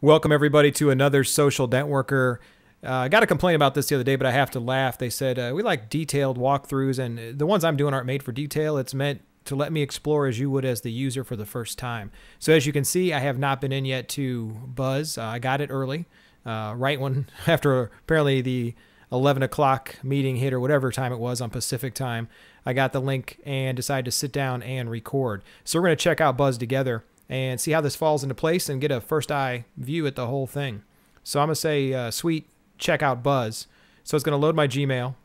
Welcome everybody to another Social Networker. I got a complaint about this the other day, but I have to laugh. They said, we like detailed walkthroughs, and the ones I'm doing aren't made for detail. It's meant to let me explore as you would as the user for the first time. So as you can see, I have not been in yet to Buzz. I got it early, right when after apparently the 11 o'clock meeting hit or whatever time it was on Pacific time. I got the link and decided to sit down and record. So we're going to check out Buzz together and see how this falls into place and get a first eye view at the whole thing. So I'm going to say, sweet, check out Buzz. So it's going to load my Gmail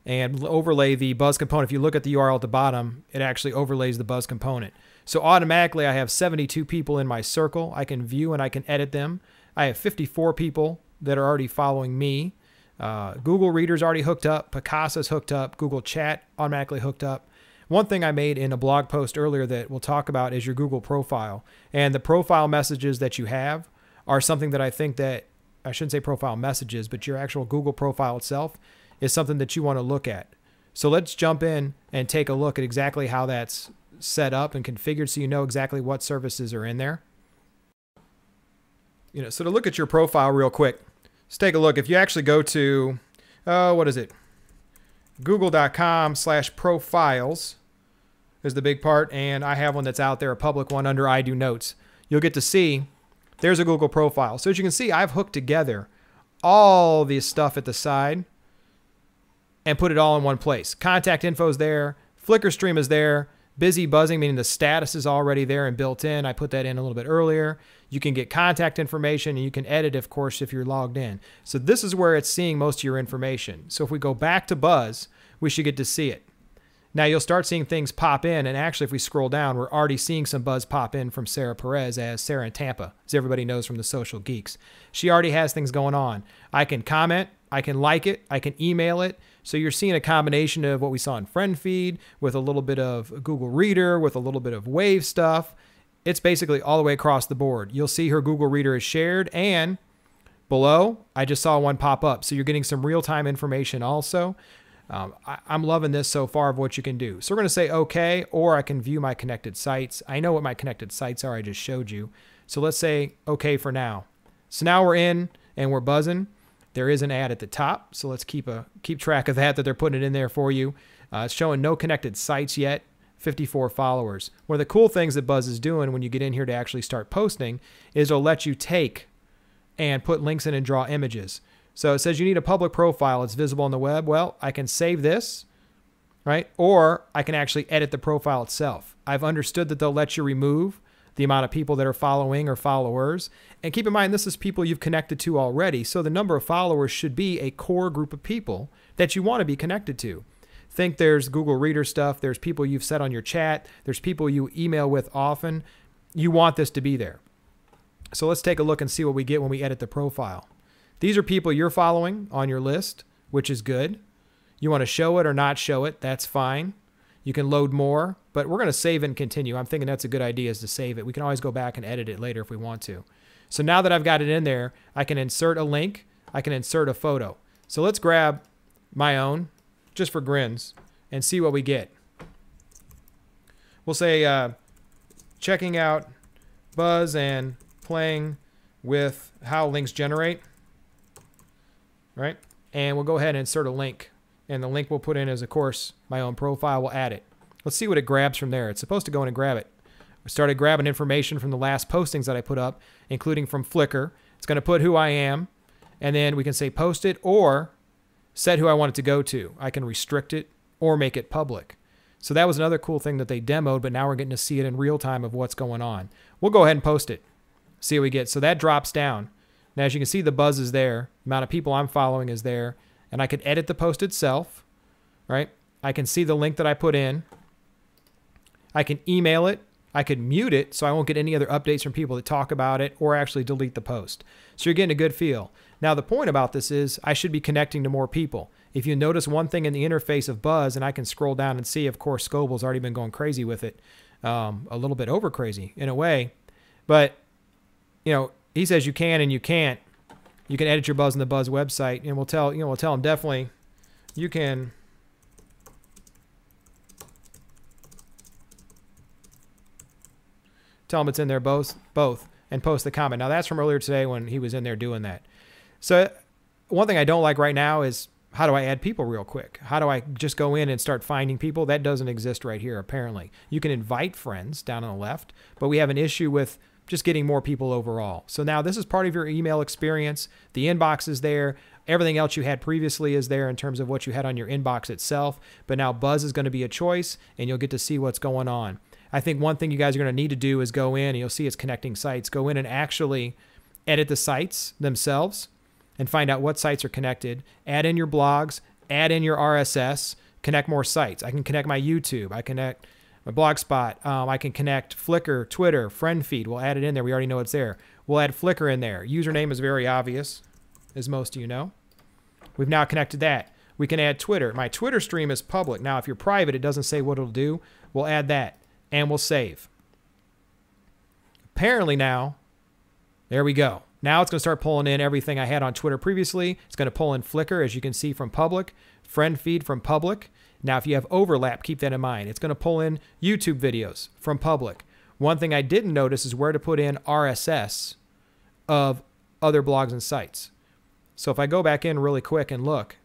and overlay the Buzz component. If you look at the URL at the bottom, it actually overlays the Buzz component. So automatically I have 72 people in my circle. I can view and I can edit them. I have 54 people that are already following me. Google Reader's already hooked up. Picasa's hooked up. Google Chat automatically hooked up. One thing I made in a blog post earlier that we'll talk about is your Google profile. And the profile messages that you have are something that I think that, I shouldn't say profile messages, but your actual Google profile itself is something that you want to look at. So let's jump in and take a look at exactly how that's set up and configured so you know exactly what services are in there. So to look at your profile real quick, let's take a look. If you actually go to, what is it? Google.com/profiles is the big part, and I have one that's out there, a public one under I Do Notes. You'll get to see there's a Google profile. So as you can see, I've hooked together all this stuff at the side and put it all in one place. Contact info is there, Flickr stream is there, busy buzzing, meaning the status is already there and built in. I put that in a little bit earlier. You can get contact information and you can edit, of course, if you're logged in. So this is where it's seeing most of your information. So if we go back to Buzz, we should get to see it. Now you'll start seeing things pop in, and actually if we scroll down, we're already seeing some buzz pop in from Sarah Perez as Sarah in Tampa, as everybody knows from the Social Geeks. She already has things going on. I can comment, I can like it, I can email it. So you're seeing a combination of what we saw in Friend Feed with a little bit of Google Reader, with a little bit of Wave stuff. It's basically all the way across the board. You'll see her Google Reader is shared, and below, I just saw one pop up. So you're getting some real-time information also. I'm loving this so far of what you can do. So we're going to say OK, or I can view my connected sites. I know what my connected sites are. I just showed you. So let's say OK for now. So now we're in and we're buzzing. There is an ad at the top. So let's keep track of that they're putting it in there for you. It's showing no connected sites yet. 54 followers. One of the cool things that Buzz is doing when you get in here to actually start posting is it'll let you take and put links in and draw images. So it says you need a public profile. It's visible on the web. Well, I can save this, right? Or I can actually edit the profile itself. I've understood that they'll let you remove the amount of people that are following or followers. And keep in mind, this is people you've connected to already. So the number of followers should be a core group of people that you want to be connected to. Think there's Google Reader stuff. There's people you've set on your chat. There's people you email with often. You want this to be there. So let's take a look and see what we get when we edit the profile. These are people you're following on your list, which is good. You want to show it or not show it, that's fine. You can load more, but we're going to save and continue. I'm thinking that's a good idea is to save it. We can always go back and edit it later if we want to. So now that I've got it in there, I can insert a link. I can insert a photo. So let's grab my own, just for grins, and see what we get. We'll say checking out Buzz and playing with how links generate. Right? And we'll go ahead and insert a link. And the link we'll put in is, of course, my own profile. We'll add it. Let's see what it grabs from there. It's supposed to go in and grab it. We started grabbing information from the last postings that I put up, including from Flickr. It's going to put who I am. And then we can say post it or set who I want it to go to. I can restrict it or make it public. So that was another cool thing that they demoed, but now we're getting to see it in real time of what's going on. We'll go ahead and post it. See what we get. So that drops down. Now, as you can see, the buzz is there. The amount of people I'm following is there. And I can edit the post itself, right? I can see the link that I put in. I can email it. I could mute it so I won't get any other updates from people that talk about it or actually delete the post. So you're getting a good feel. Now, the point about this is I should be connecting to more people. If you notice one thing in the interface of Buzz, and I can scroll down and see, of course, Scoble's already been going crazy with it, a little bit over crazy in a way. But, he says you can and you can't. You can edit your Buzz on the Buzz website, and we'll tell them definitely you can tell them it's in there both. and post the comment. Now, that's from earlier today when he was in there doing that. So one thing I don't like right now is, how do I add people real quick? How do I just go in and start finding people? That doesn't exist right here, apparently. You can invite friends down on the left, but we have an issue with just getting more people overall. So now this is part of your email experience. The inbox is there. Everything else you had previously is there in terms of what you had on your inbox itself. But now Buzz is going to be a choice, and you'll get to see what's going on. I think one thing you guys are going to need to do is go in, and you'll see it's connecting sites. Go in and actually edit the sites themselves and find out what sites are connected. Add in your blogs, add in your RSS, connect more sites. I can connect my YouTube. I connect my Blogspot. I can connect Flickr, Twitter, friend feed. We'll add it in there. We already know it's there. We'll add Flickr in there. Username is very obvious, as most of you know. We've now connected that. We can add Twitter. My Twitter stream is public. Now, if you're private, it doesn't say what it'll do. We'll add that, and we'll save. Apparently now, there we go. Now it's going to start pulling in everything I had on Twitter previously. It's going to pull in Flickr, as you can see, from public, friend feed from public. Now, if you have overlap, keep that in mind. It's going to pull in YouTube videos from public. One thing I didn't notice is where to put in RSS of other blogs and sites. So if I go back in really quick and look,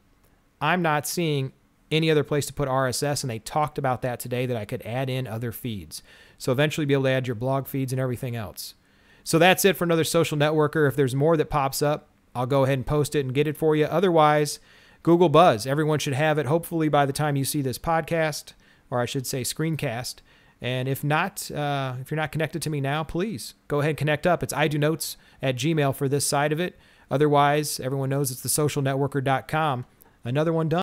I'm not seeing any other place to put RSS, and they talked about that today, that I could add in other feeds. So eventually be able to add your blog feeds and everything else. So that's it for another Social Networker. If there's more that pops up, I'll go ahead and post it and get it for you. Otherwise, Google Buzz. Everyone should have it, hopefully, by the time you see this podcast, or I should say screencast. And if not, if you're not connected to me now, please go ahead and connect up. It's idonotes@gmail for this side of it. Otherwise, everyone knows it's thesocialnetworker.com. Another one done.